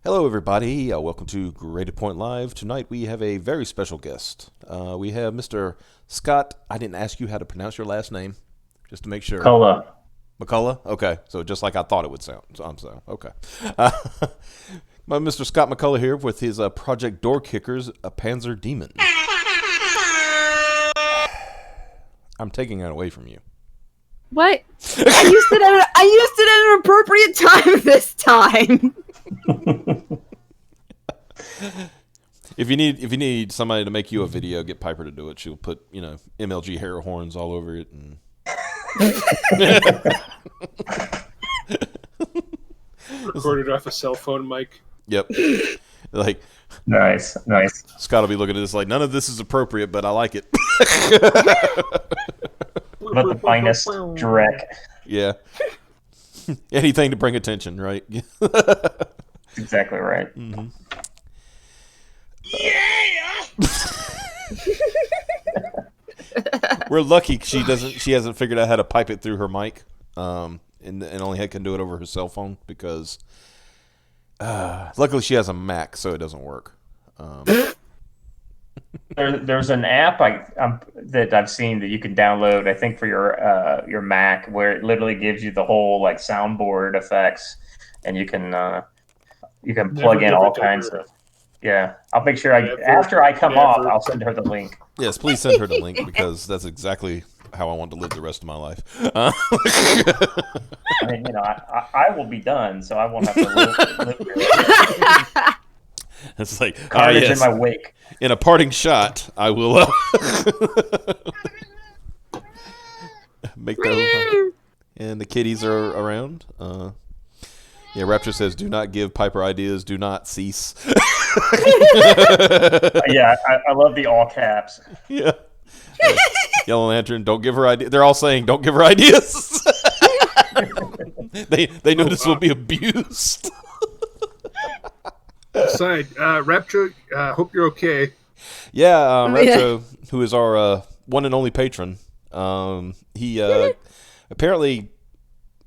Hello, everybody. Welcome to Greater Point Live. Tonight we have a very special guest. We have Mr. Scott. I didn't ask you how to pronounce your last name, just to make sure. McCullough. McCullough? Okay, so just like I thought it would sound. So okay. My Mr. Scott McCullough here with his Project Doorkickers, a Panzer Demon. I'm taking that away from you. What? I used it at an appropriate time this time. If you need somebody to make you a video, get Piper to do it. She'll put MLG hair horns all over it and. Recorded off a cell phone mic. Yep. Like. Nice. Scott will be looking at this like none of this is appropriate, but I like it. But the finest Drek. Yeah. Anything to bring attention, right? Exactly right. Mm-hmm. Yeah. We're lucky she hasn't figured out how to pipe it through her mic, and only can do it over her cell phone because luckily she has a Mac, so it doesn't work. There's an app that I've seen that you can download, I think, for your Mac, where it literally gives you the whole like soundboard effects, and you can plug in all kinds of. Yeah, I'll make sure after I come off, I'll send her the link. Yes, please send her the link because that's exactly how I want to live the rest of my life. I mean, I will be done, so I won't have to live here. It's like carnage yes. in my wake. In a parting shot, I will make that. And the kitties are around. Yeah, Rapture says, "Do not give Piper ideas. Do not cease." Yeah, I love the all caps. Yeah. Yellow Lantern, don't give her ideas. They're all saying, "Don't give her ideas." They know this will be abused. Aside, Rapture, hope you're okay. Yeah, Retro, who is our one and only patron, he apparently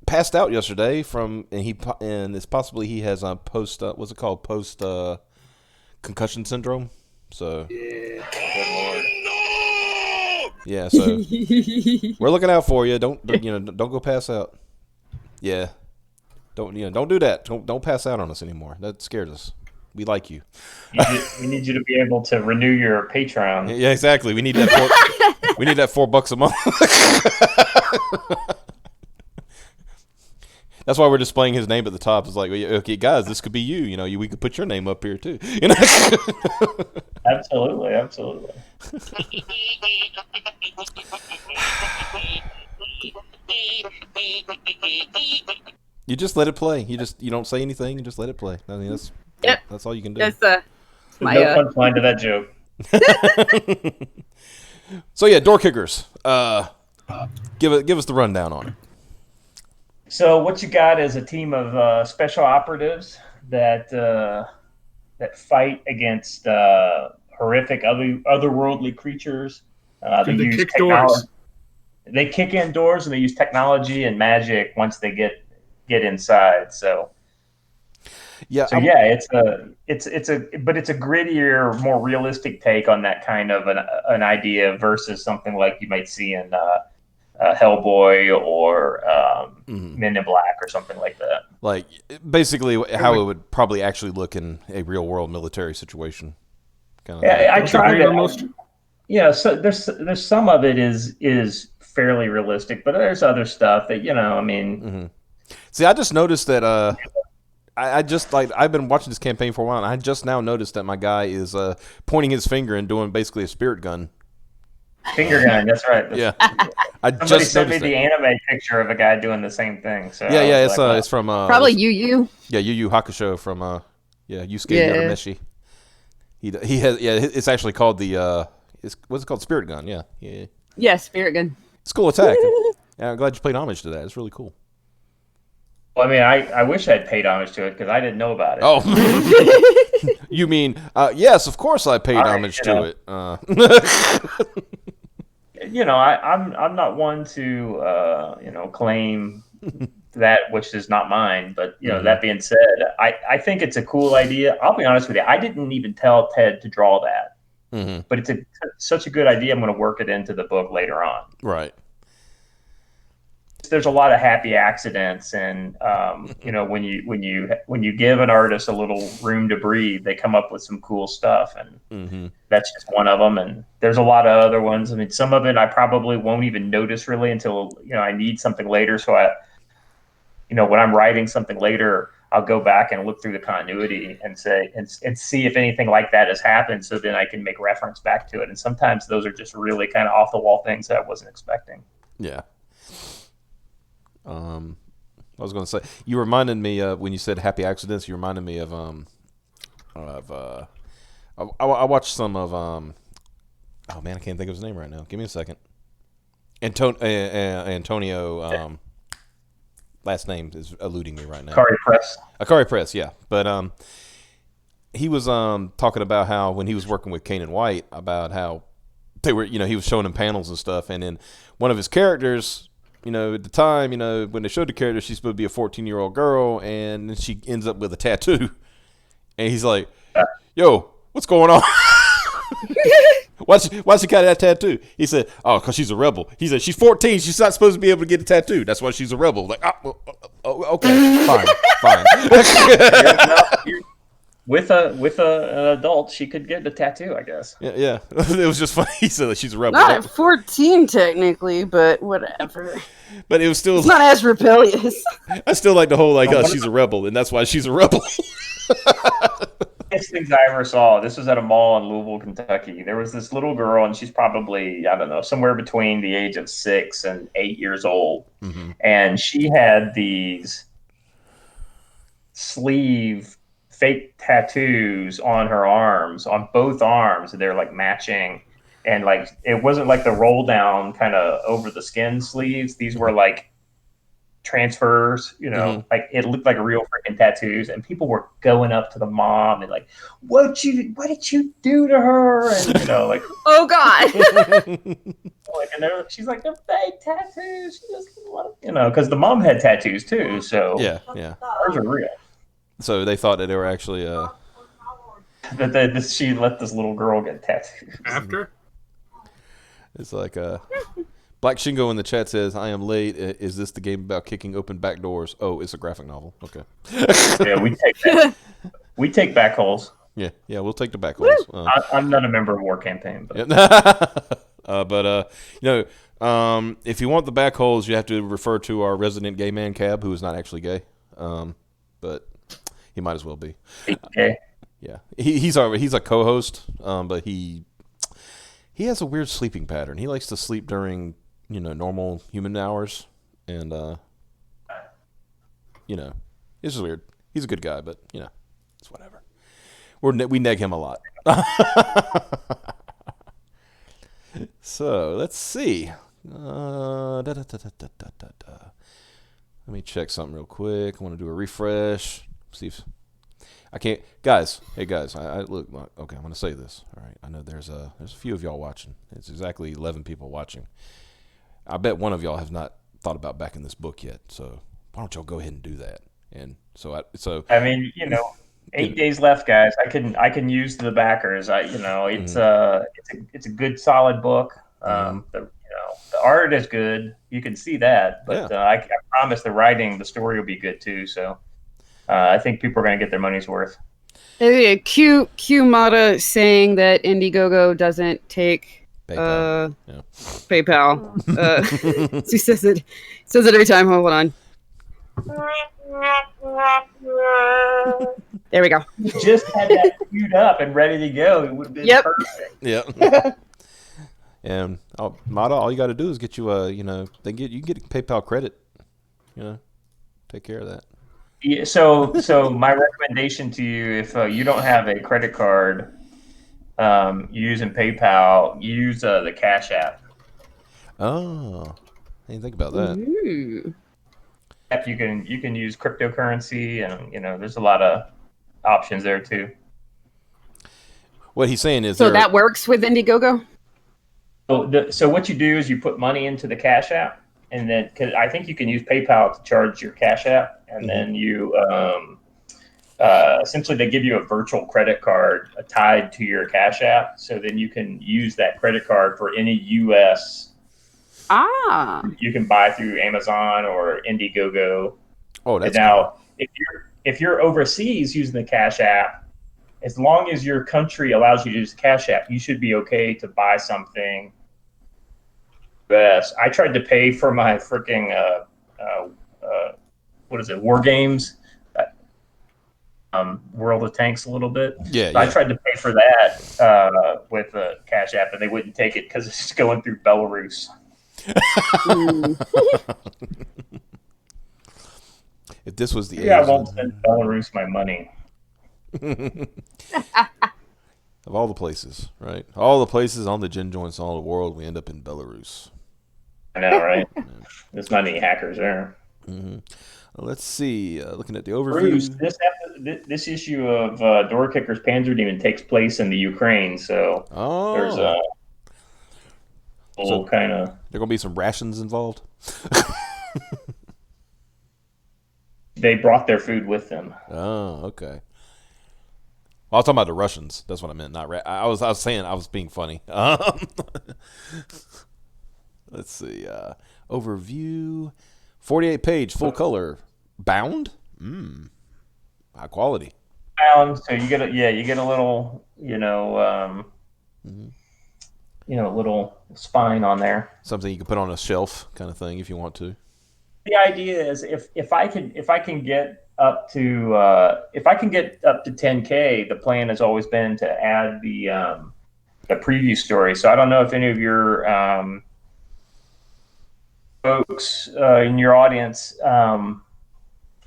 passed out yesterday and it's possibly he has post what's it called, post concussion syndrome. So yeah, so we're looking out for you. Don't go pass out. Yeah, don't do that. Don't pass out on us anymore. That scares us. We like you. We need you to be able to renew your Patreon. Yeah, exactly. We need that. We need that $4 a month. That's why we're displaying his name at the top. It's like, okay, guys, this could be you. We could put your name up here too. Absolutely. You just let it play. You don't say anything. You just let it play. I mean, that's all you can do. That's no punchline to that joke. So yeah, Doorkickers. Give us the rundown on it. So what you got is a team of special operatives that fight against horrific otherworldly creatures. They use kick technology. doors. They kick in doors and they use technology and magic once they get inside. So yeah, it's a grittier, more realistic take on that kind of an idea versus something like you might see in Hellboy or Men in Black or something like that. Like basically how it would probably actually look in a real world military situation. I tried to. Yeah, so there's some of it is fairly realistic, but there's other stuff that Mm-hmm. See, I just noticed that I've been watching this campaign for a while, and I just now noticed that my guy is pointing his finger and doing basically a spirit gun. Finger gun, that's right. Yeah, Somebody sent me the anime picture of a guy doing the same thing. So yeah, it's from probably Yu. Yeah, Yu Yu Hakusho from Yusuke Urameshi. He has it's actually called what's it called, spirit gun? Yeah, spirit gun. It's cool attack. Yeah, I'm glad you paid homage to that. It's really cool. Well, I mean, I wish I'd paid homage to it because I didn't know about it. Oh, you mean yes? Of course, I paid homage to it. I'm not one to claim that which is not mine. But that being said, I think it's a cool idea. I'll be honest with you, I didn't even tell Ted to draw that, but it's such a good idea. I'm going to work it into the book later on. Right. There's a lot of happy accidents, and when you give an artist a little room to breathe, they come up with some cool stuff, and that's just one of them. And there's a lot of other ones. I mean, some of it I probably won't even notice really until I need something later. So when I'm writing something later, I'll go back and look through the continuity and say and see if anything like that has happened. So then I can make reference back to it. And sometimes those are just really kind of off the wall things that I wasn't expecting. Yeah. I was going to say, you reminded me when you said happy accidents. You reminded me of I watched some of oh man, I can't think of his name right now. Give me a second. Antonio. Last name is eluding me right now. Akari Press, yeah. But he was talking about how when he was working with Kane and White, about how they were, he was showing him panels and stuff, and then one of his characters. At the time, when they showed the character, she's supposed to be a 14-year-old girl, and then she ends up with a tattoo. And he's like, yo, what's going on? Why she got that tattoo? He said, oh, because she's a rebel. He said, she's 14. She's not supposed to be able to get a tattoo. That's why she's a rebel. Like, okay, fine. With an adult, she could get a tattoo, I guess. Yeah. It was just funny. He said that she's a rebel. Not at 14, technically, but whatever. But it was still... It's not as rebellious. I still like the whole, she's a rebel, and that's why she's a rebel. Best things I ever saw. This was at a mall in Louisville, Kentucky. There was this little girl, and she's probably, I don't know, somewhere between the age of 6 and 8 years old. Mm-hmm. And she had these sleeve fake tattoos on her arms, on both arms. They're like matching, and like it wasn't like the roll down kind of over the skin sleeves. These were like transfers, like it looked like real freaking tattoos. And people were going up to the mom and like, what did you do to her? And like, oh god. Like, and she's like, they're fake tattoos. She just because the mom had tattoos too. So yeah, hers are real. So they thought that they were actually that she let this little girl get tattoos. After? It's like Black Shingo in the chat says, I am late. Is this the game about kicking open back doors? Oh, it's a graphic novel. Okay. Yeah, we take back holes. Yeah, we'll take the back holes. I'm not a member of War Campaign, but if you want the back holes, you have to refer to our resident gay man Cab, who is not actually gay. But he might as well be. Okay. Yeah, he's a co-host, but he has a weird sleeping pattern. He likes to sleep during normal human hours, and it's just weird. He's a good guy, but it's whatever. We neg him a lot. So let's see. Let me check something real quick. I want to do a refresh. See if I can't. Guys, hey guys, I look. Okay, I'm going to say this. All right, I know there's a few of y'all watching. It's exactly 11 people watching. I bet one of y'all have not thought about backing this book yet. So why don't y'all go ahead and do that? And so 8 days left, guys. I can use the backers. It's a good solid book. The art is good. You can see that, but I promise the writing, the story will be good too. So I think people are going to get their money's worth. Q Mata saying that Indiegogo doesn't take PayPal. PayPal. She says it every time. Hold on. There we go. Just had that queued up and ready to go. It would have been perfect. Yeah. And Mata, all you got to do is get you you can get PayPal credit. Take care of that. Yeah, so my recommendation to you, if you don't have a credit card using PayPal, use the Cash App. Oh, I didn't think about that. Ooh. You can use cryptocurrency, and there's a lot of options there too. What he's saying is, so that works with Indiegogo. So what you do is you put money into the Cash App, and then because I think you can use PayPal to charge your Cash App, and then you essentially they give you a virtual credit card tied to your Cash App, so then you can use that credit card for any U.S. You can buy through Amazon or Indiegogo. Oh, that's now cool. if you're overseas using the Cash App, as long as your country allows you to use the Cash App, you should be okay to buy something. I tried to pay for my freaking what is it, War Games, World of Tanks a little bit. Yeah, so I tried to pay for that with the Cash App, and they wouldn't take it because it's going through Belarus. If this was the I won't send Belarus my money. Of all the places, right? All the places on the gin joints in all the world, we end up in Belarus. I know, right? There's not any hackers there. Mm-hmm. Let's see. Looking at the overview. Bruce, this issue of Doorkickers Panzer Demon takes place in the Ukraine, so there's a little kind of... There going to be some rations involved? They brought their food with them. Oh, okay. Well, I was talking about the Russians. That's what I meant. Not I was saying I was being funny. Let's see. Overview. 48-page, full color. Bound? High quality. Bound. So you get a little, little spine on there. Something you can put on a shelf, kind of thing, if you want to. The idea is if I can get up to 10K, the plan has always been to add the preview story. So I don't know if any of your folks in your audience,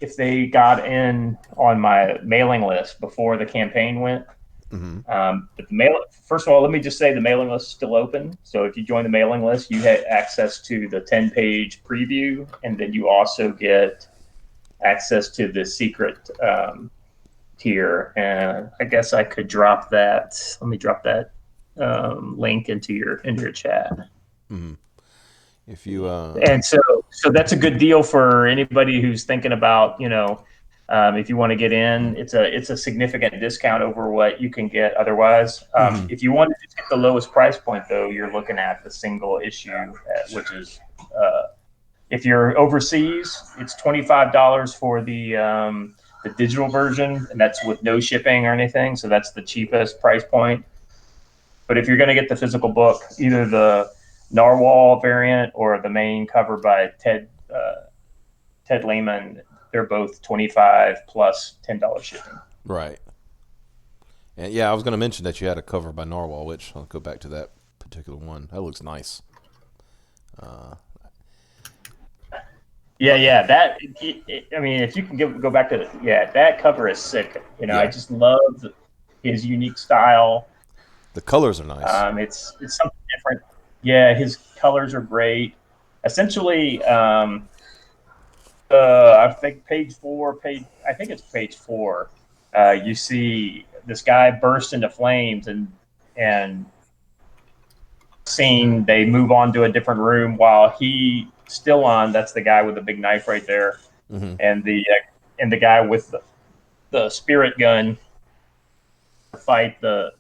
if they got in on my mailing list before the campaign went. But first of all, let me just say the mailing list is still open. So if you join the mailing list, you have access to the 10-page preview, and then you also get access to the secret tier. And I guess I could drop that. Let me drop that link into your chat. Mm-hmm. If you and so that's a good deal for anybody who's thinking about, if you want to get in, it's a significant discount over what you can get otherwise. If you want to just get the lowest price point, though, you're looking at the single issue, which is if you're overseas, it's $25 for the digital version, and that's with no shipping or anything. So that's the cheapest price point. But if you're going to get the physical book, either the Narwhal variant or the main cover by Ted Lehman, they're both $25 plus $10 shipping. Right. And yeah, I was going to mention that you had a cover by Narwhal, which I'll go back to that particular one. That looks nice. Yeah. That, I mean, if you can go back to that cover is sick. I just love his unique style. The colors are nice. It's something different. Yeah, his colors are great. Essentially, I think page 4. I think it's page 4. You see this guy burst into flames, and they move on to a different room while he still on. That's the guy with the big knife right there, and the guy with the spirit gun fight the.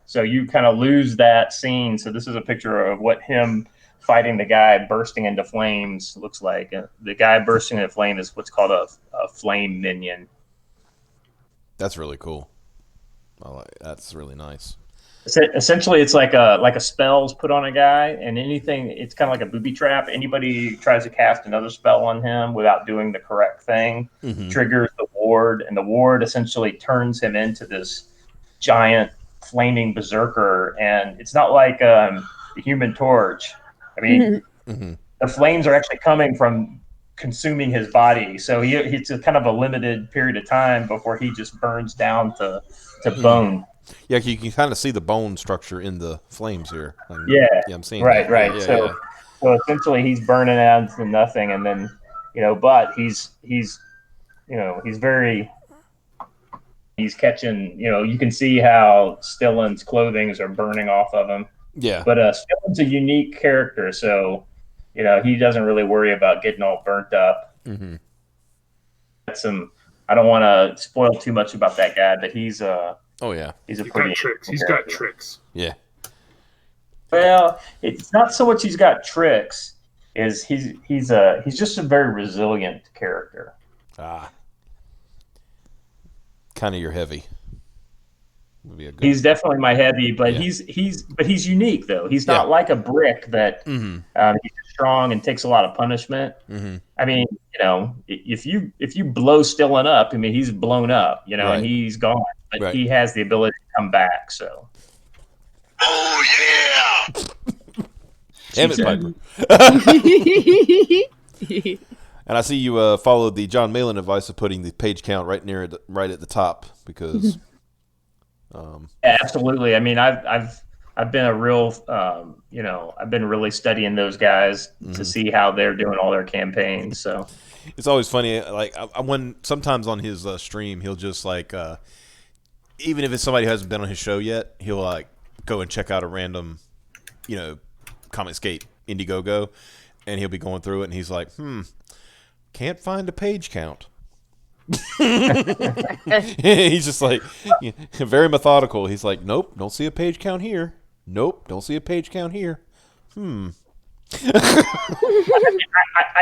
So you kind of lose that scene. So this is a picture of what him fighting the guy bursting into flames looks like. The guy bursting into flame is what's called a flame minion. That's really cool. That's really nice. Essentially, it's like a spell's put on a guy, and anything. It's kind of like a booby trap. Anybody who tries to cast another spell on him without doing the correct thing triggers the ward, and the ward essentially turns him into this giant flaming berserker. And it's not like the Human Torch. I mean, the flames are actually coming from consuming his body. So it's a kind of a limited period of time before he just burns down to bone. Yeah, you can kind of see the bone structure in the flames here. I'm seeing right, that. right. Yeah, so essentially, he's burning out to nothing, and then but he's catching. You can see how Stillin's clothings are burning off of him. Yeah. But Stillin's a unique character, so he doesn't really worry about getting all burnt up. Mm-hmm. I don't want to spoil too much about that guy, but he's Oh yeah. he's a He's pretty got tricks. He's character. got tricks. Yeah. Well, it's not so much he's got tricks. He's just a very resilient character. Kind of your heavy. Would be a good. He's definitely my heavy, but Yeah. he's unique though. He's not like a brick that Mm-hmm. he's strong and takes a lot of punishment. Mm-hmm. I mean, if you blow Stillen up, I mean he's blown up, Right. and he's gone, but Right. he has the ability to come back. So. Oh yeah! Damn it, Piper. And I see you followed the John Malin advice of putting the page count right at the top because. Yeah, absolutely. I mean, I've been a real, I've been really studying those guys to see how they're doing all their campaigns. So it's always funny. Like when sometimes on his stream, he'll just like, even if it's somebody who hasn't been on his show yet, he'll like go and check out a random, Comicsgate Indiegogo, and he'll be going through it, and he's like, can't find a page count. He's just like very methodical. He's like, nope, don't see a page count here. Nope, don't see a page count here. I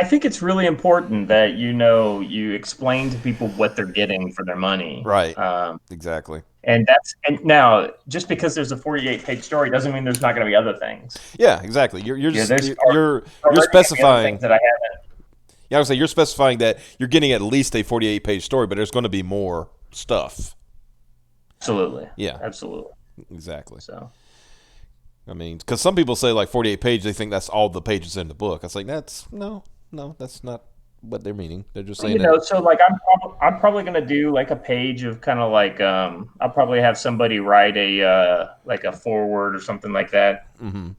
think it's really important that you explain to people what they're getting for their money. Right. Exactly. And now just because there's a 48-page story doesn't mean there's not going to be other things. Yeah, exactly. You're There's specifying things that I haven't. Yeah, I would say you're specifying that you're getting at least a 48-page story, but there's going to be more stuff. Absolutely. Yeah. Absolutely. Exactly. So. I mean, because some people say like 48 pages, they think that's all the pages in the book. I was like, that's not what they're meaning. They're just saying So like I'm probably going to do like a page of kind of like I'll probably have somebody write a like a foreword or something like that. Mm-hmm.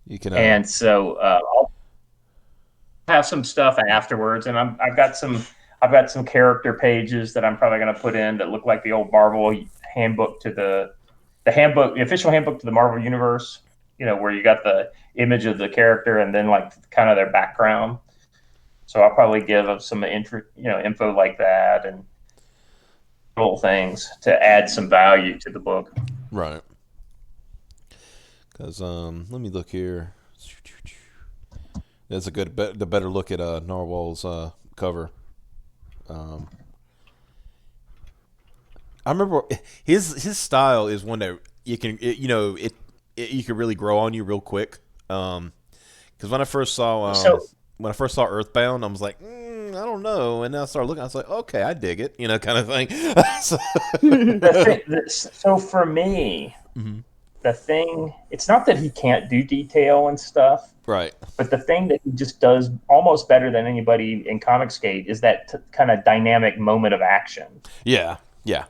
You can. And so I'll have some stuff afterwards, and I've got some character pages that I'm probably going to put in that look like the old Marvel handbook to the official handbook to the Marvel universe. Where you got the image of the character and then like kind of their background. So I'll probably give some info like that and little things to add some value to the book. Right. Because let me look here. That's the better look at Narwhal's cover. I remember his style is one that you can you can really grow on you real quick. Because when I first saw Earthbound, I was like, I don't know, and then I started looking. I was like, okay, I dig it, kind of thing. So for me, the thing, it's not that he can't do detail and stuff, right? But the thing that he just does almost better than anybody in Comicsgate is that kind of dynamic moment of action. Yeah, yeah.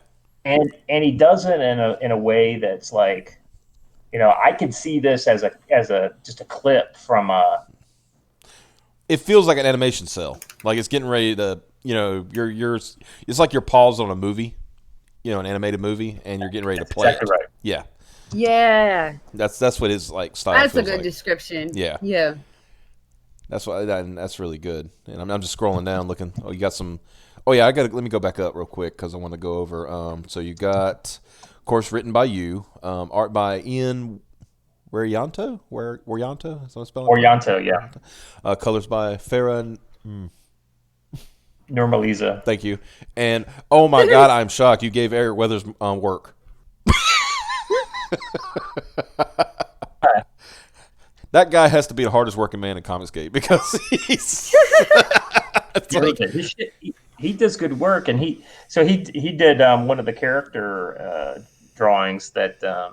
And he does it in a way that's like, I could see this as just a clip from a. It feels like an animation cell, like it's getting ready to, it's like you're paused on a movie, an animated movie, and you're getting ready to play exactly it. Right. Yeah. Yeah. That's what his like style. That's a feels good like. description. Yeah. Yeah. That's really good. And I'm just scrolling down, looking. Oh, you got some. Oh yeah, let me go back up real quick because I want to go over. So you got, of course, written by you, art by Ian Waryanto. Waryanto, is that spelling? Waryanto, yeah. Colors by Farah. Normaliza. Thank you. And oh my God, I'm shocked. You gave Eric Weathers work. That guy has to be the hardest working man in Comicsgate because he's. He does good work, and he did one of the character drawings that that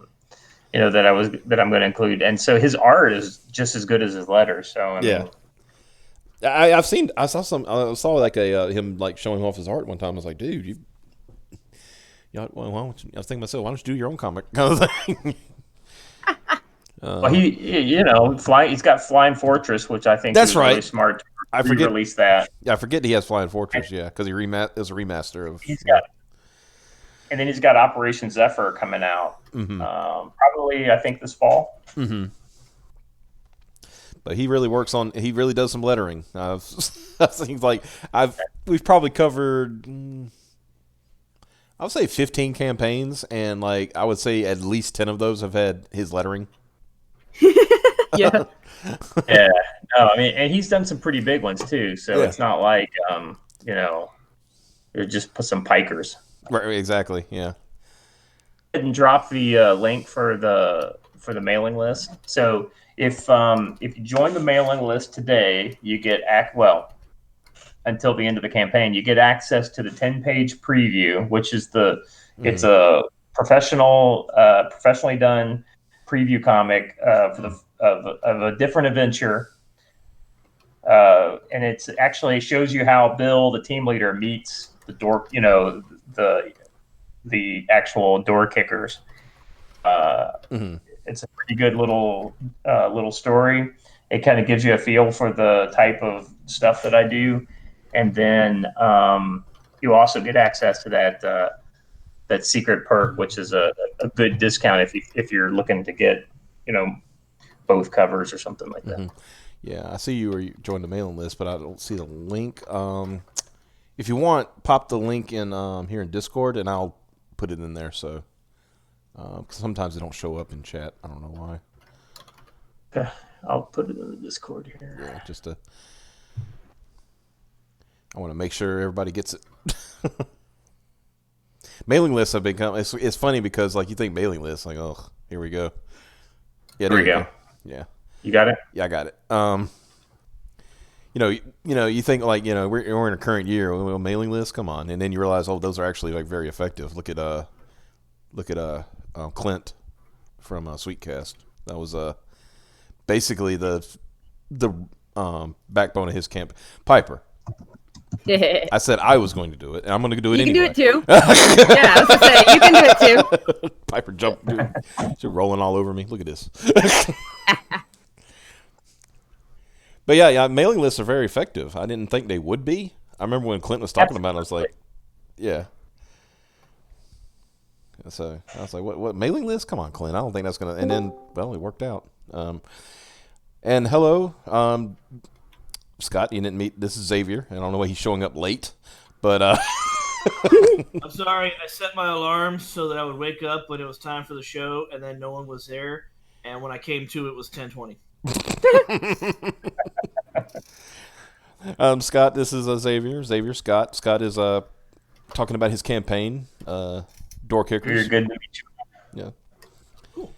I'm going to include, and so his art is just as good as his letters. So I mean, I saw like him like showing off his art one time. I was like, dude, why don't you, I was thinking to myself, why don't you do your own comic kind of thing? Well, he's got Flying Fortress, which I think that's is right. Really smart. I forget release that. Yeah, I forget he has Flying Fortress. Yeah, because is a remaster of. And then he's got Operation Zephyr coming out. Mm-hmm. Probably I think this fall. Mm-hmm. But he really works on. He really does some lettering. Seems like we've probably covered. I would say 15 campaigns, and like I would say at least 10 of those have had his lettering. Yeah. Yeah. No, I mean, and he's done some pretty big ones too. So it's not like it just put some pikers. Right. Exactly. Yeah. And drop the link for the mailing list. So if you join the mailing list today, you get until the end of the campaign, you get access to the 10-page preview, which is it's a professionally done preview comic of a different adventure, and it's actually shows you how Bill, the team leader, meets the actual Doorkickers. It's a pretty good little story. It kind of gives you a feel for the type of stuff that I do, and then you also get access to that secret perk, which is a good discount if you're looking to get both covers or something like that. Yeah, I see you joined the mailing list, but I don't see the link. If you want, pop the link in here in Discord, and I'll put it in there. So, cause sometimes they don't show up in chat. I don't know why. Okay, I'll put it in the Discord here. Yeah, I want to make sure everybody gets it. Mailing lists have become. It's funny because like you think mailing lists, like here we go. Yeah, there we go. Yeah, you got it. Yeah, I got it. You think like we're in a current year, mailing lists, come on, and then you realize those are actually like very effective. Look at Clint from Sweetcast. That was basically the backbone of his camp. Piper. I said I was going to do it, and I'm going to do it anyway. You can do it too. Yeah, I was going to say, you can do it too. Piper jumped, dude. She's rolling all over me. Look at this. But yeah, mailing lists are very effective. I didn't think they would be. I remember when Clint was talking about it, I was like, yeah. So I was like, what mailing list? Come on, Clint. I don't think that's going to. And then, well, it worked out. And hello, Scott, you didn't meet. This is Xavier. I don't know why he's showing up late, but I'm sorry. I set my alarm so that I would wake up when it was time for the show, and then no one was there. And when I came to, it was 10:20. Scott, this is Xavier. Xavier Scott. Scott is talking about his campaign, Doorkickers. You're good to meet you. Yeah. Cool.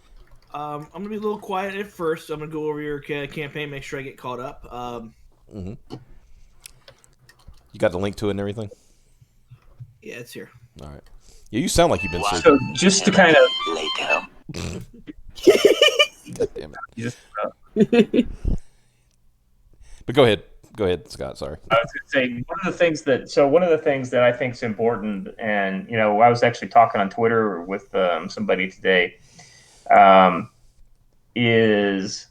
I'm gonna be a little quiet at first. I'm gonna go over your campaign, make sure I get caught up. You got the link to it and everything? Yeah, it's here. All right. Yeah, you sound like you've been So just to kind of God damn it. But go ahead, Scott. Sorry. I was going to say one of the things that I think is important, and I was actually talking on Twitter with somebody today, is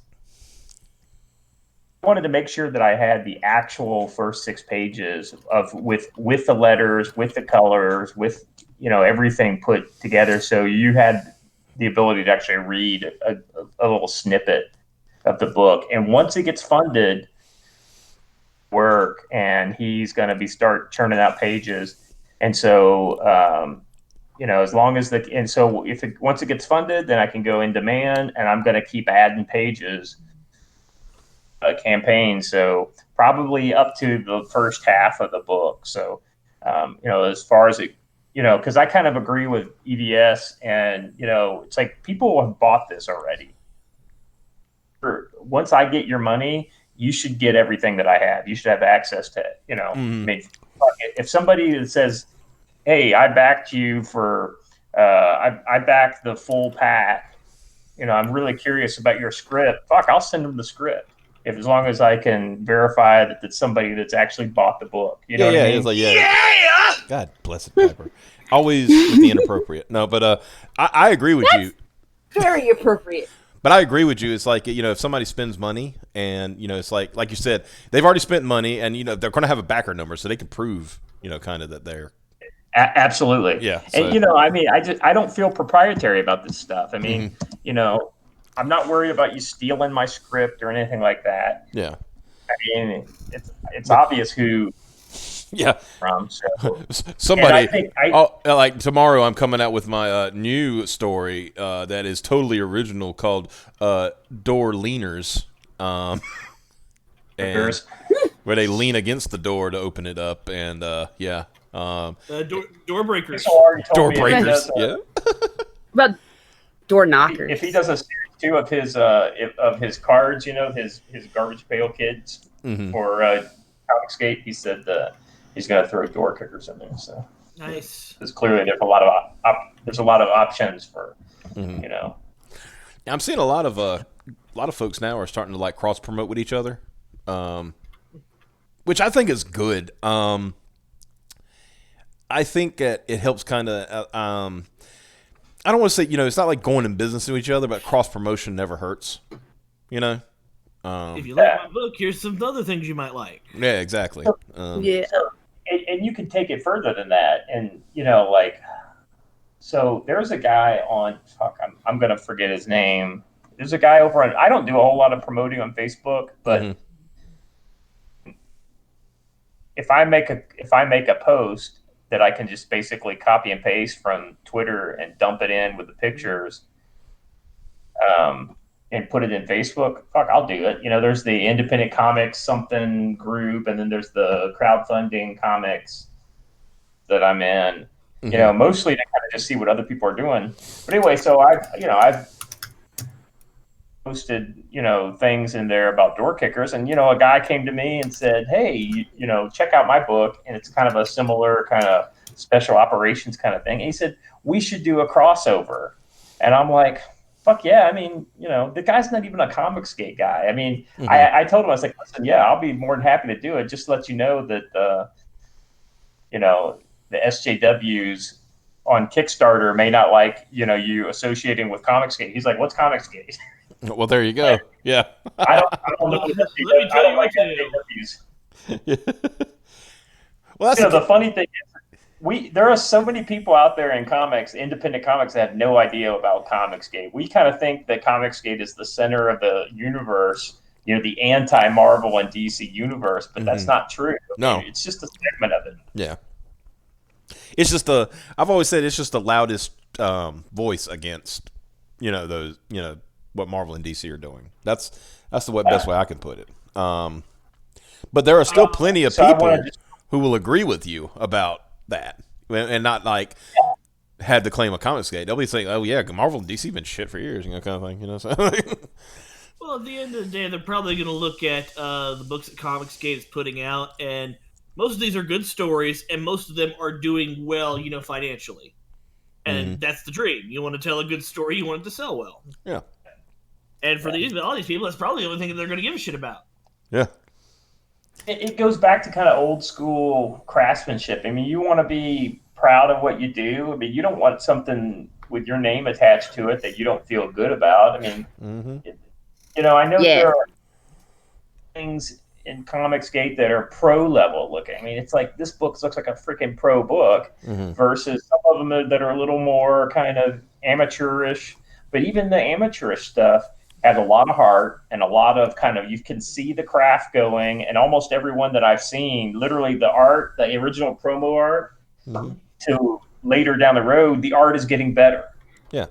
I wanted to make sure that I had the actual first 6 pages with the letters, with the colors, with everything put together, so you had the ability to actually read a little snippet of the book. And once it gets funded, work, and he's going to start churning out pages. And so, as long as once it gets funded, then I can go in demand, and I'm going to keep adding pages. Campaign, so probably up to the first half of the book. So, as far as it, because I kind of agree with EVS, and it's like people have bought this already. Once I get your money, you should get everything that I have. You should have access to it. I mean, if somebody says, "Hey, I backed you for, I backed the full pack," I'm really curious about your script. Fuck, I'll send them the script. As long as I can verify that it's somebody that's actually bought the book. You know what I mean? It's like, yeah. God bless it, Piper. Always with the inappropriate. No, but I agree with you. Very appropriate. But I agree with you. It's like, if somebody spends money and, it's like you said, they've already spent money and, they're going to have a backer number so they can prove, kind of that they're. Absolutely. Yeah. So. And, I mean, I don't feel proprietary about this stuff. I mean, I'm not worried about you stealing my script or anything like that. Yeah. I mean, it's obvious who Yeah. from. So Somebody. think like tomorrow, I'm coming out with my new story that is totally original called Door Leaners. And where they lean against the door to open it up, and yeah. Door breakers. Door breakers. Yeah. But door knockers. If he does a series 2 of his cards, his garbage pail kids for Comicsgate, he said he's going to throw door kickers in there. So nice. Because clearly there's a lot of options for I'm seeing a lot of folks now are starting to like cross promote with each other, which I think is good. I think that it helps kind of. I don't want to say it's not like going in business with each other, but cross promotion never hurts. If you like my book, here's some other things you might like. Yeah, exactly. Yeah. And you can take it further than that, and so there's a guy on. I'm gonna forget his name. There's a guy over on. I don't do a whole lot of promoting on Facebook, but if I make a post that I can just basically copy and paste from Twitter and dump it in with the pictures, and put it in Facebook, I'll do it. There's the independent comics something group, and then there's the crowdfunding comics that I'm in. Mostly to kind of just see what other people are doing. But anyway, so I've posted things in there about Doorkickers, and a guy came to me and said, hey, check out my book, and it's kind of a similar kind of special operations kind of thing. And he said we should do a crossover, and I'm like, fuck yeah. I mean, the guy's not even a Comicsgate guy. I mean, I told him, I was like, listen, yeah, I'll be more than happy to do it. Just to let you know that the SJWs on Kickstarter may not like you associating with Comicsgate. He's like, what's Comicsgate? Well, there you go. Yeah. I don't know. I don't like SJWs. Well, that's the funny thing is, there are so many people out there in comics, independent comics, that have no idea about Comicsgate. We kind of think that Comicsgate is the center of the universe, the anti-Marvel and DC universe, but that's not true. No. It's just a segment of it. Yeah. It's just I've always said it's just the loudest voice against, those, what Marvel and DC are doing. That's the best way I can put it. But there are still plenty of people who will agree with you about that and not like had the claim of Comicsgate. They'll be saying, "Oh yeah, Marvel and DC been shit for years," kind of thing. So. Well, at the end of the day, they're probably going to look at the books that Comicsgate is putting out, and most of these are good stories, and most of them are doing well, financially. And that's the dream. You want to tell a good story, you want it to sell well. Yeah. And for all these people, that's probably the only thing that they're going to give a shit about. Yeah. It goes back to kind of old school craftsmanship. I mean, you want to be proud of what you do. I mean, you don't want something with your name attached to it that you don't feel good about. I mean, I know there are things in Comicsgate that are pro level looking. I mean, it's like this book looks like a freaking pro book versus some of them that are a little more kind of amateurish. But even the amateurish stuff has a lot of heart and a lot of kind of, you can see the craft going, and almost everyone that I've seen, literally the art, the original promo art to later down the road, the art is getting better. Yeah.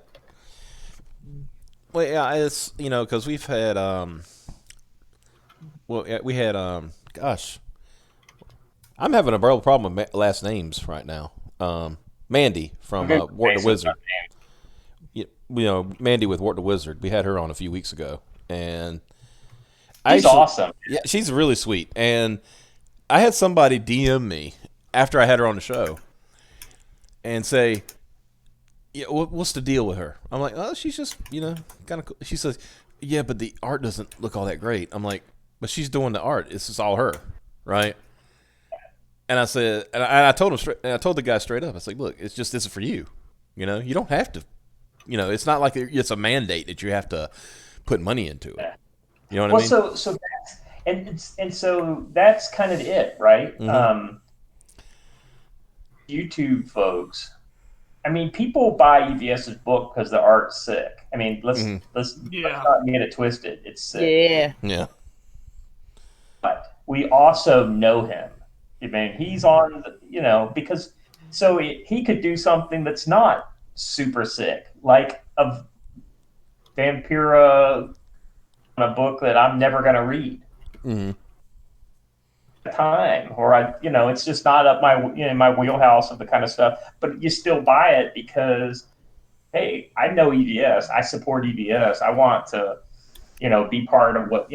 Well, yeah, it's, because we've had, gosh, I'm having a real problem with last names right now. Mandy from Wart the Wizard. Mandy with Wart the Wizard. We had her on a few weeks ago, and she's awesome. Yeah, she's really sweet. And I had somebody DM me after I had her on the show and say, "Yeah, what's the deal with her?" I'm like, "Oh, she's just kind of cool." She says, "Yeah, but the art doesn't look all that great." I'm like, "But she's doing the art. It's just all her, right?" And I said, and I told him straight. And I told the guy straight up. I was like, "Look, this is for you. You don't have to." It's not like it's a mandate that you have to put money into it. You know what I mean? So that's kind of it, right? YouTube folks I mean, people buy EVS's book because the art's sick. I mean, let's Yeah. not get it twisted. It's sick. Yeah. Yeah. But we also know him. I mean, he's on, because so he could do something that's not super sick, like a Vampira on a book that I'm never going to read. Mm-hmm. Time, or it's just not up my wheelhouse of the kind of stuff. But you still buy it because, hey, I know EVS. I support EVS. I want to, be part of what,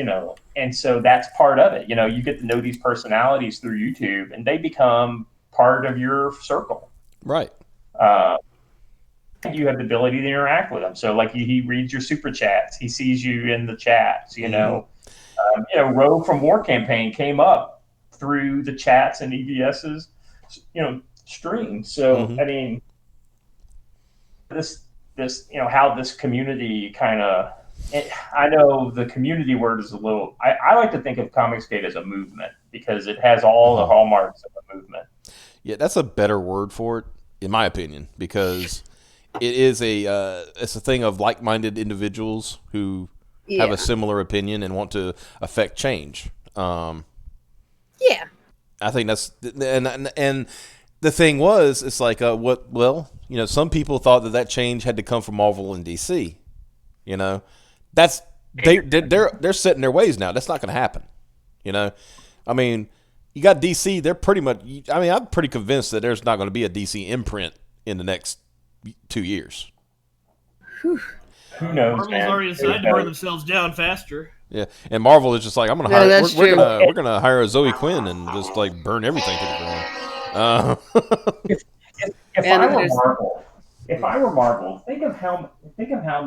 and so that's part of it. You get to know these personalities through YouTube, and they become part of your circle. Right. You have the ability to interact with them. So, like, he reads your super chats. He sees you in the chats. Rogue from War Campaign came up through the chats and EVS's, stream. So, I mean, this, how this community kind of, I know the community word is a little, I like to think of Comicsgate as a movement because it has all the hallmarks of a movement. Yeah, that's a better word for it, in my opinion, because it is it's a thing of like-minded individuals who have a similar opinion and want to affect change. Yeah. I think that's and the thing was, it's like some people thought that change had to come from Marvel and DC. That's they're set in their ways now. That's not going to happen. I mean, you got DC. They're pretty much. I mean, I'm pretty convinced that there's not going to be a DC imprint in the next 2 years. Who knows? Marvel's man? already decided to burn themselves down faster. Yeah, and Marvel is just like, I'm gonna hire. that's We're true. gonna hire a Zoe Quinn and just like burn everything to the ground. If I were Marvel, think of how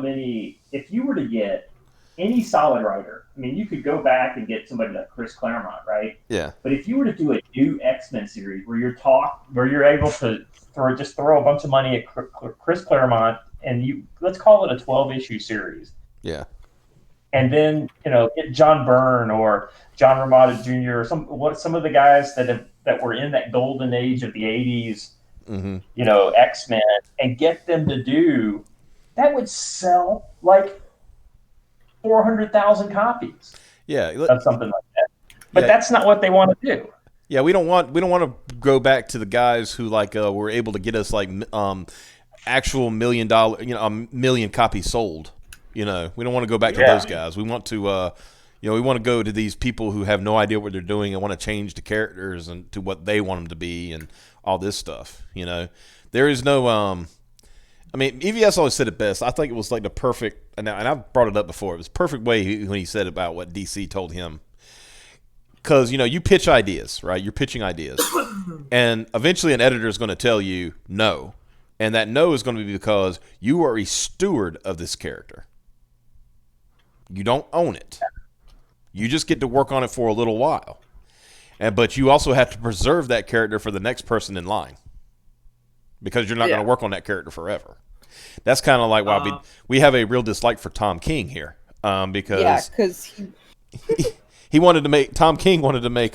many. If you were to get any solid writer, I mean, you could go back and get somebody like Chris Claremont, right? Yeah. But if you were to do a new X-Men series where you're able to throw a bunch of money at Chris Claremont, and let's call it a 12-issue series. Yeah. And then get John Byrne or John Romita Jr. or some of the guys that were in that golden age of the '80s, X-Men, and get them to do that would sell like 400,000 copies. Yeah, of something like that. But that's not what they want to do. Yeah, we don't want to go back to the guys who were able to get us actual $1 million, a million copies sold. We don't want to go back to those guys. We want to, we want to go to these people who have no idea what they're doing and want to change the characters and to what they want them to be and all this stuff. There is no, I mean, EVS always said it best. I think it was like the perfect, and I've brought it up before. It was the perfect way when he said about what DC told him. Because, you pitch ideas, right? You're pitching ideas. And eventually an editor is going to tell you no. And that no is going to be because you are a steward of this character. You don't own it. You just get to work on it for a little while. But you also have to preserve that character for the next person in line. Because you're not going to work on that character forever. That's kind of like why we have a real dislike for Tom King here. Because Tom King wanted to make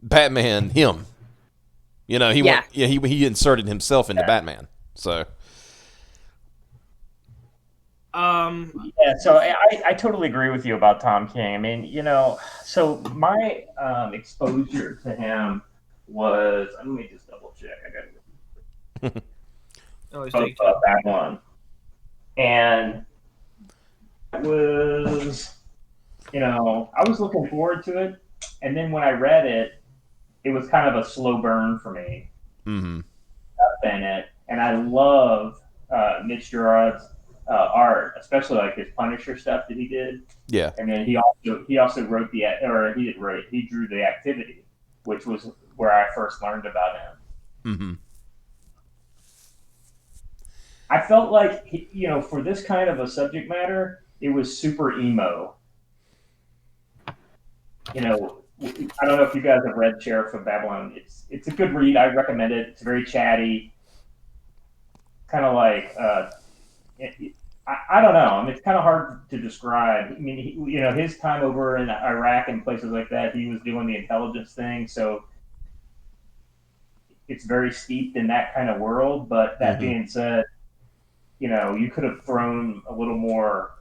Batman him. He inserted himself into Batman. So so I totally agree with you about Tom King. I mean, so my exposure to him was, let me just double check. I got that one. And it was, I was looking forward to it. And then when I read it, it was kind of a slow burn for me. Mm-hmm. And I love Mitch Gerard's art, especially like his Punisher stuff that he did. Yeah. And then he also wrote he drew the Activity, which was where I first learned about him. Mm-hmm. I felt like for this kind of a subject matter, it was super emo. I don't know if you guys have read Sheriff of Babylon. It's a good read. I recommend it. It's very chatty. Kind of like I don't know. I mean, it's kind of hard to describe. I mean, his time over in Iraq and places like that, he was doing the intelligence thing. So it's very steeped in that kind of world. But that being said, you could have thrown a little more.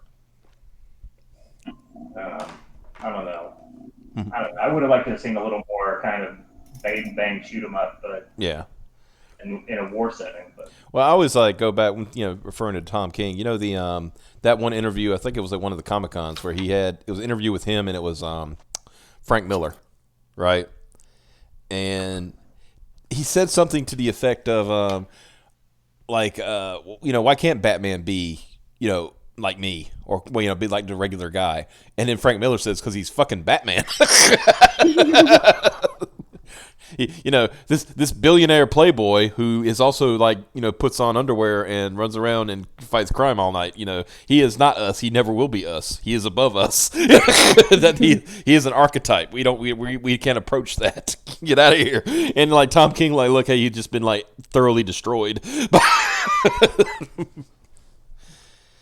I don't know. I would have liked to have seen a little more kind of bang bang shoot 'em up, but Yeah. in a war setting. But Well, I always go back, referring to Tom King. The that one interview, I think it was at one of the Comic Cons where it was an interview with him, and it was Frank Miller, right? And he said something to the effect of why can't Batman be like me, or be like the regular guy? And then Frank Miller says, because he's fucking Batman. This billionaire playboy who is also puts on underwear and runs around and fights crime all night. He is not us. He never will be us. He is above us. That he is an archetype. We can't approach that. Get out of here. And Tom King, look, hey, you've just been thoroughly destroyed.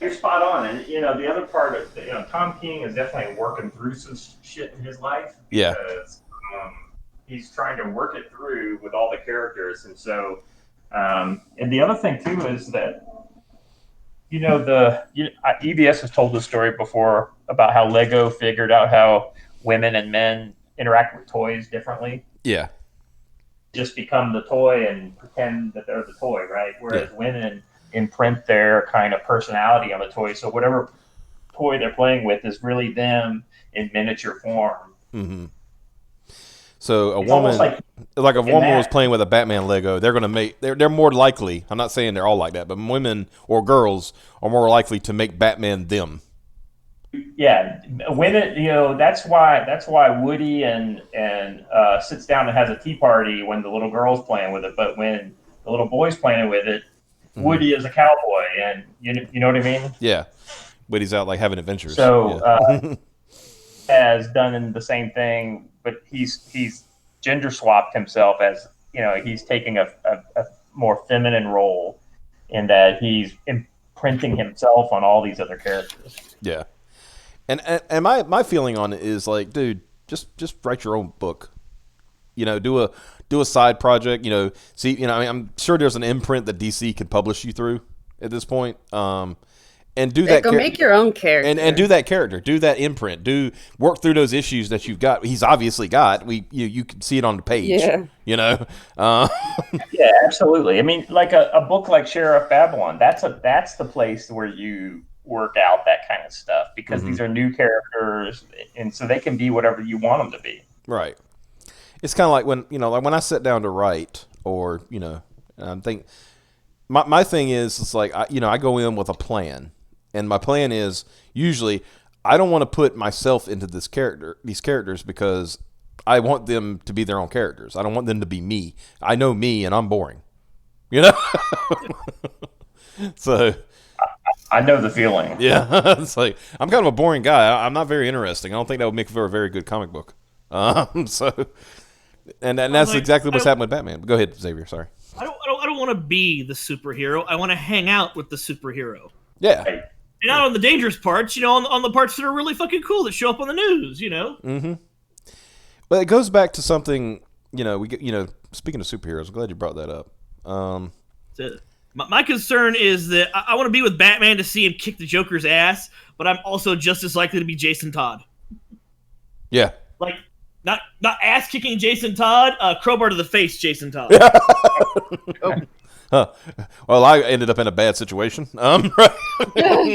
you're spot on. And the other part of Tom King is definitely working through some shit in his life. Yeah. Because, he's trying to work it through with all the characters, and so, and the other thing too is that, EBS has told the story before about how Lego figured out how women and men interact with toys differently. Yeah. Just become the toy and pretend that they're the toy, right? Whereas women imprint their kind of personality on the toy, so whatever toy they're playing with is really them in miniature form. Mm-hmm. So a It's woman, like a woman was playing with a Batman Lego, they're going to make, they're more likely, I'm not saying they're all like that, but women or girls are more likely to make Batman them. Yeah, women, that's why Woody and sits down and has a tea party when the little girl's playing with it, but when the little boy's playing with it, Woody is a cowboy, and you know what I mean? Yeah. Woody's out having adventures. So has done the same thing, but he's gender swapped himself as he's taking a more feminine role in that he's imprinting himself on all these other characters. Yeah, and my feeling on it is dude, just write your own book. Do a side project. I'm sure there's an imprint that DC could publish you through at this point. And do that. Make your own character, and do that character, do that imprint, work through those issues that you've got. He's obviously got. You can see it on the page. Yeah. Yeah, absolutely. I mean, a book like Sheriff Babylon. That's the place where you work out that kind of stuff, because these are new characters, and so they can be whatever you want them to be. Right. It's kind of like when I sit down to write, or I think my thing is it's I go in with a plan. And my plan is usually I don't want to put myself into these characters, because I want them to be their own characters. I don't want them to be me. I know me, and I'm boring. So I know the feeling. Yeah, it's I'm kind of a boring guy. I'm not very interesting. I don't think that would make for a very good comic book. So, and that's exactly what's happened with Batman. Go ahead, Xavier. Sorry. I don't want to be the superhero. I want to hang out with the superhero. Yeah. Right. And not on the dangerous parts, on the parts that are really fucking cool that show up on the news, Mm-hmm. Well, it goes back to something, we get, speaking of superheroes, I'm glad you brought that up. My concern is that I want to be with Batman to see him kick the Joker's ass, but I'm also just as likely to be Jason Todd. Yeah. Not ass kicking Jason Todd, crowbar to the face Jason Todd. Oh. Huh. Well, I ended up in a bad situation. Right. Well,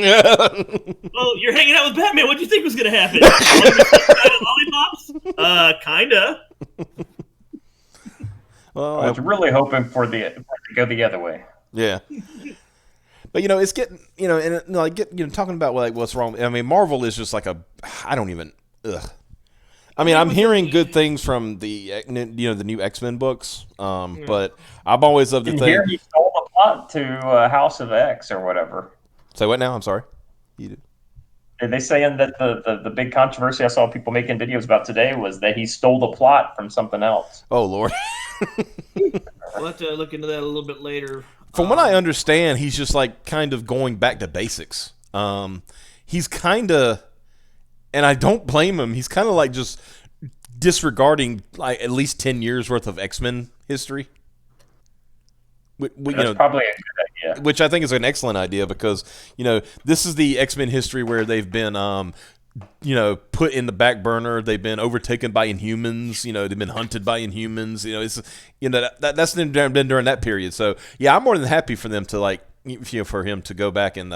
you're hanging out with Batman. What do you think was going to happen? Lollipops? Kinda. Well, I was really hoping for it to go the other way. Yeah. But it's getting and talking about what's wrong. I mean, Marvel is just I don't even. Ugh. I mean, I'm hearing good things from the the new X-Men books, but I'm always of the thing. Here he stole the plot to House of X or whatever. Say what now? I'm sorry. You did. Are they saying that the big controversy I saw people making videos about today was that he stole the plot from something else? Oh Lord. We'll have to look into that a little bit later. From what I understand, he's just kind of going back to basics. He's kind of. And I don't blame him. He's kind of just disregarding at least 10 years worth of X-Men history. That's probably a good idea. which I think is an excellent idea because this is the X-Men history where they've been put in the back burner. They've been overtaken by Inhumans. They've been hunted by Inhumans. It's that's been during that period. So yeah, I'm more than happy for them to for him to go back and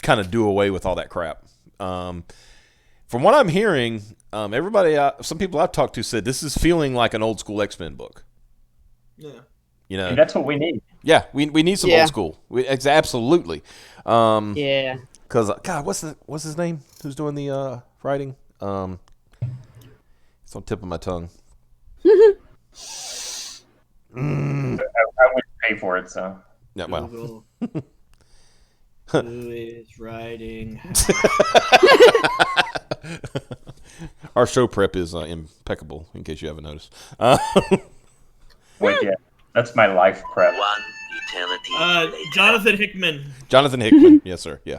kind of do away with all that crap. From what I'm hearing, some people I've talked to said this is feeling like an old school X-Men book. Yeah. And that's what we need. Yeah, we need some old school. Absolutely. Yeah. Because God, what's his name? Who's doing the writing? It's on the tip of my tongue. I wouldn't pay for it, so. Yeah, well. Who is writing? Our show prep is impeccable, in case you haven't noticed. Wait, yeah, that's my life prep. One eternity. Jonathan Hickman. Jonathan Hickman, yes, sir. Yeah.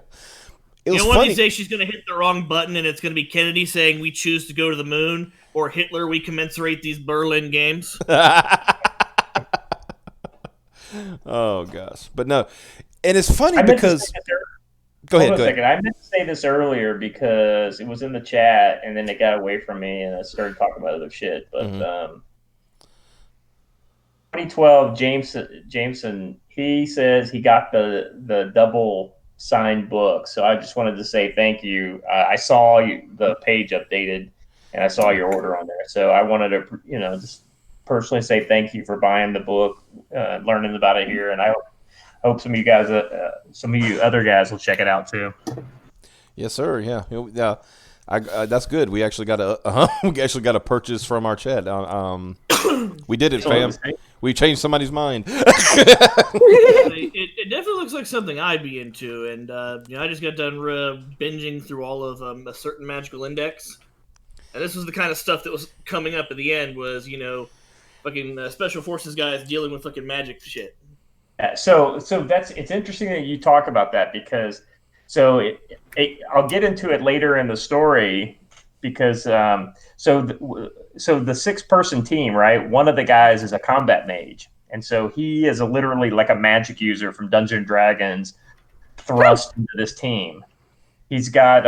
It was One of funny. these days she's going to hit the wrong button, and it's going to be Kennedy saying we choose to go to the moon, or Hitler we commensurate these Berlin games. Oh gosh, but no, and it's funny because. Go ahead. I meant to say this earlier because it was in the chat, and then it got away from me, and I started talking about other shit. But 2012, Jameson, he says he got the double signed book. So I just wanted to say thank you. I saw the page updated, and I saw your order on there. So I wanted to, just personally say thank you for buying the book, learning about it here, and I hope some of you guys, some of you other guys will check it out too. Yes, sir. Yeah. That's good. We actually got a purchase from our chat. We did it, fam. We changed somebody's mind. It definitely looks like something I'd be into, and I just got done binging through all of a certain magical index, and this was the kind of stuff that was coming up at the end. Was fucking special forces guys dealing with fucking magic shit. So it's interesting that you talk about that because I'll get into it later in the story because the 6-person team, right? One of the guys is a combat mage, and so he is literally like a magic user from Dungeons and Dragons thrust into this team. He's got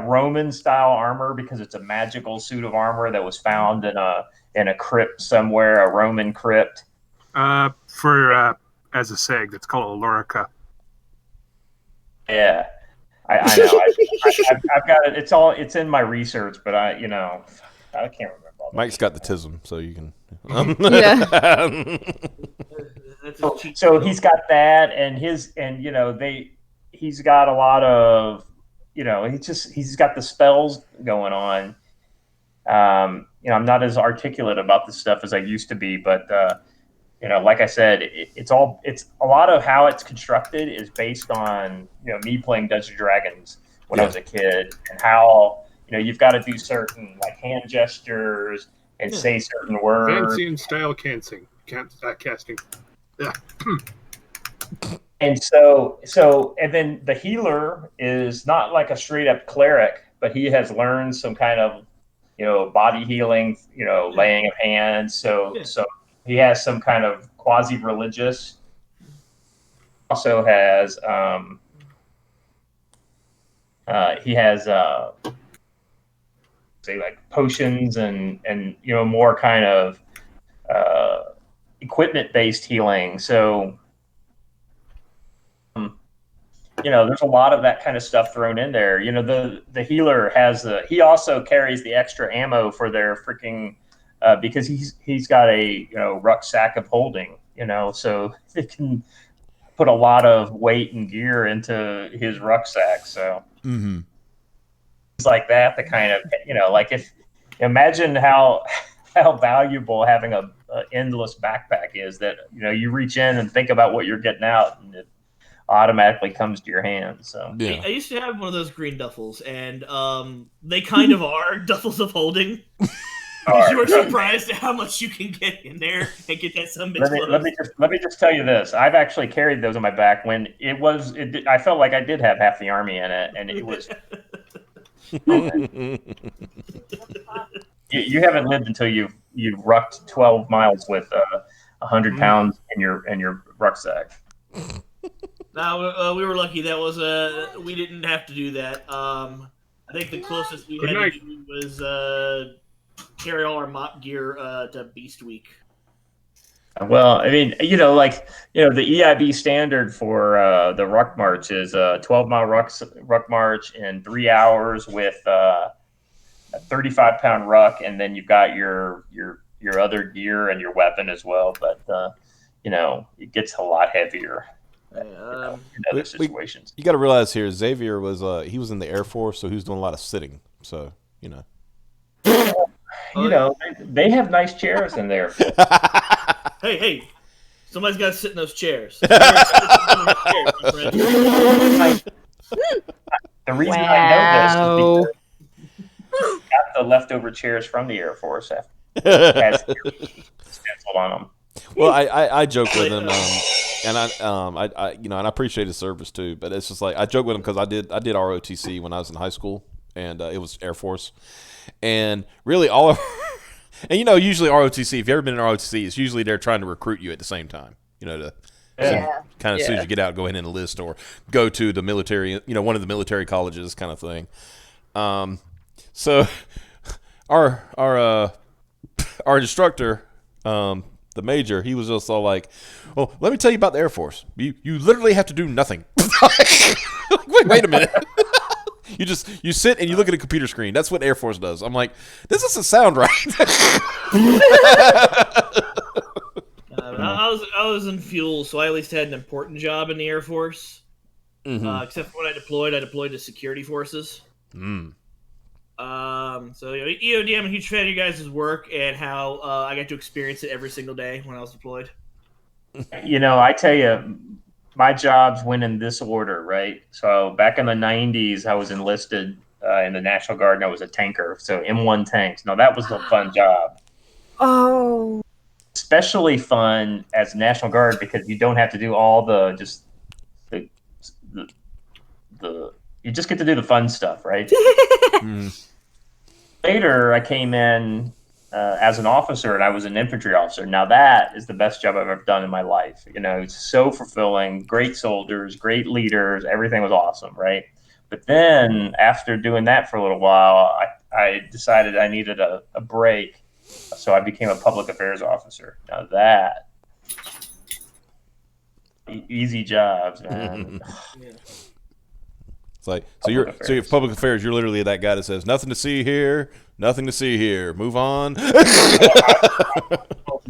Roman style armor because it's a magical suit of armor that was found in a crypt somewhere, a Roman crypt. As a seg, it's called a lorica. Yeah, I know. I've got it. It's in my research, but I can't remember. Mike's got the tism, so you can. So he's got that, and he's got a lot of, he's got the spells going on. I'm not as articulate about this stuff as I used to be, but. Like I said, it's a lot of how it's constructed is based on, me playing Dungeons and Dragons when I was a kid, and how, you've got to do certain like hand gestures and say certain words. Fancy and style casting. Yeah. And and then the healer is not like a straight up cleric, but he has learned some kind of, body healing, laying of hands. So he has some kind of quasi-religious. Also has say like potions and more kind of equipment-based healing. So there's a lot of that kind of stuff thrown in there. The healer he also carries the extra ammo for their freaking. Because he's got a rucksack of holding, so they can put a lot of weight and gear into his rucksack. So it's like that. The kind of like if imagine how valuable having a endless backpack is. That you reach in and think about what you're getting out, and it automatically comes to your hand. So I used to have one of those green duffels, and they kind of are duffels of holding. You were surprised at how much you can get in there and get that some bitch. Let me just tell you this. I've actually carried those on my back when I felt like I did have half the army in it, and it was. You haven't lived until you've rucked 12 miles with 100 pounds in your rucksack. No, we were lucky. That was we didn't have to do that. I think the closest we had to do was carry all our mop gear to Beast Week. Well, I mean, the EIB standard for the ruck march is a 12-mile ruck march in 3 hours with a 35-pound ruck, and then you've got your other gear and your weapon as well. But it gets a lot heavier. In other situations. You got to realize here, Xavier was he was in the Air Force, so he was doing a lot of sitting. So they have nice chairs in there. Hey, somebody's got to sit in those chairs. The reason I know this is because got the leftover chairs from the Air Force has stenciled on them. Well, I joke with him, and I appreciate his service too. But it's just like I joke with him because I did ROTC when I was in high school, and it was Air Force, and really all of, and usually ROTC. If you've ever been in ROTC, it's usually they're trying to recruit you at the same time, to kind of as soon as you get out, go ahead and enlist or go to the military, one of the military colleges, kind of thing. So our instructor. The major, he was just all like, "Well, let me tell you about the Air Force. You literally have to do nothing. Wait a minute. you sit and you look at a computer screen. That's what Air Force does." I'm like, this doesn't sound right. I was in fuel, so I at least had an important job in the Air Force. Mm-hmm. Except for when I deployed to security forces. So EOD, I'm a huge fan of you guys' work and how I got to experience it every single day when I was deployed. I tell you, my jobs went in this order, right? So back in the 90s, I was enlisted in the National Guard, and I was a tanker, so M1 tanks. Now that was a fun job. Oh. Especially fun as National Guard because you don't have to do all the you just get to do the fun stuff, right? Later, I came in as an officer, and I was an infantry officer. Now, that is the best job I've ever done in my life. It's so fulfilling. Great soldiers, great leaders. Everything was awesome, right? But then, after doing that for a little while, I decided I needed a break. So I became a public affairs officer. Now, that easy jobs, man. It's like you're public affairs. You're literally that guy that says nothing to see here, nothing to see here. Move on. In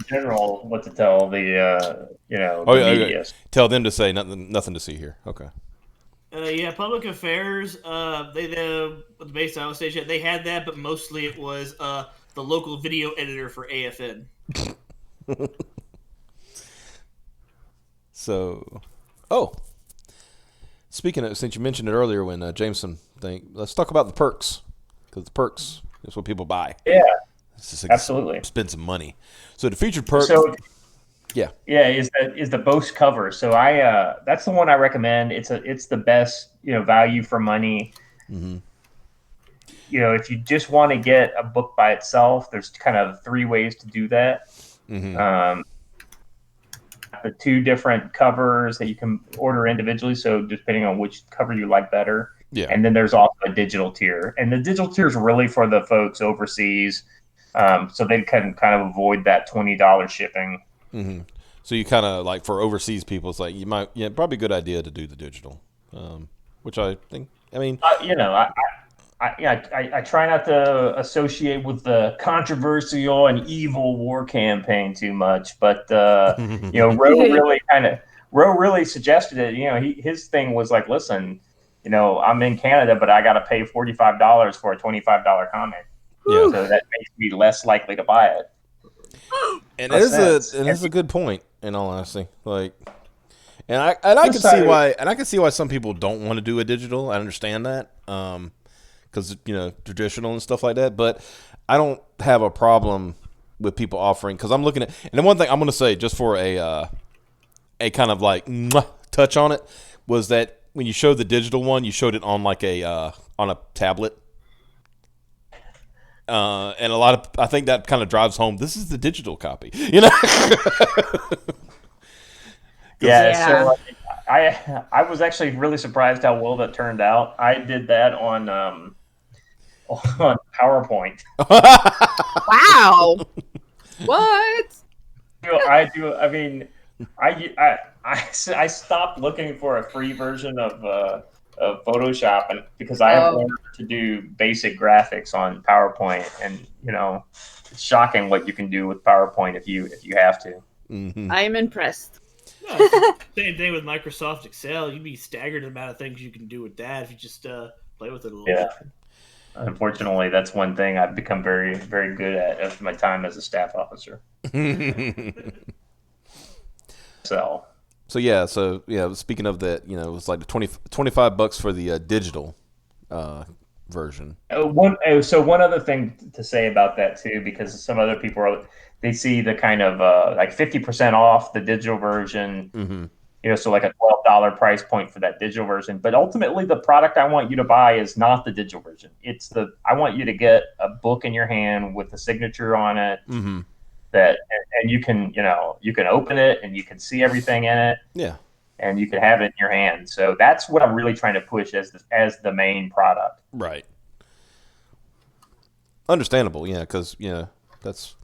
general, what to tell the media. Tell them to say nothing to see here. Okay. Public affairs. The base I was stationed at, they had that, but mostly it was the local video editor for AFN. Speaking of, since you mentioned it earlier when Jameson thing, let's talk about the perks, because the perks is what people buy. Yeah, absolutely. Spend some money. So the featured perk. Is the Bose cover. So that's the one I recommend. It's the best value for money. Mm-hmm. If you just want to get a book by itself, there's kind of 3 ways to do that. Mm-hmm. The 2 different covers that you can order individually, so depending on which cover you like better. Yeah. And then there's also a digital tier. And the digital tier is really for the folks overseas, so they can kind of avoid that $20 shipping. Mm-hmm. So you kind of like for overseas people, it's like probably a good idea to do the digital, which I think. I mean, I try not to associate with the controversial and evil war campaign too much, but Ro really suggested it. His thing was like, listen, I'm in Canada, but I got to pay $45 for a $25 comic, so that makes me less likely to buy it. And it is a good point, in all honesty. Like, and I can see why some people don't want to do a digital. I understand that. Because traditional and stuff like that, but I don't have a problem with people offering, because I'm looking at, and the one thing I'm going to say just for a kind of like touch on it was that when you showed the digital one, you showed it on like on a tablet. And I think that kind of drives home. This is the digital copy, you know. So I was actually really surprised how well that turned out. I did that on PowerPoint. Wow. What? I do. I mean, I stopped looking for a free version of Photoshop, and because I have learned to do basic graphics on PowerPoint, and it's shocking what you can do with PowerPoint if you have to. Mm-hmm. I am impressed. No, same thing with Microsoft Excel. You'd be staggered the amount of things you can do with that if you just play with it a little bit. Unfortunately, that's one thing I've become very, very good at after my time as a staff officer. So speaking of that, it was like $25 for the digital version. One other thing to say about that too, because some other people they see the kind of like 50% off the digital version, Mm-hmm. So like a $12 price point for that digital version. But ultimately, the product I want you to buy is not the digital version. I want you to get a book in your hand with the signature on it. Mm-hmm. And you can open it and you can see everything in it. Yeah. And you can have it in your hand. So that's what I'm really trying to push as the main product. Right. Understandable, yeah, because that's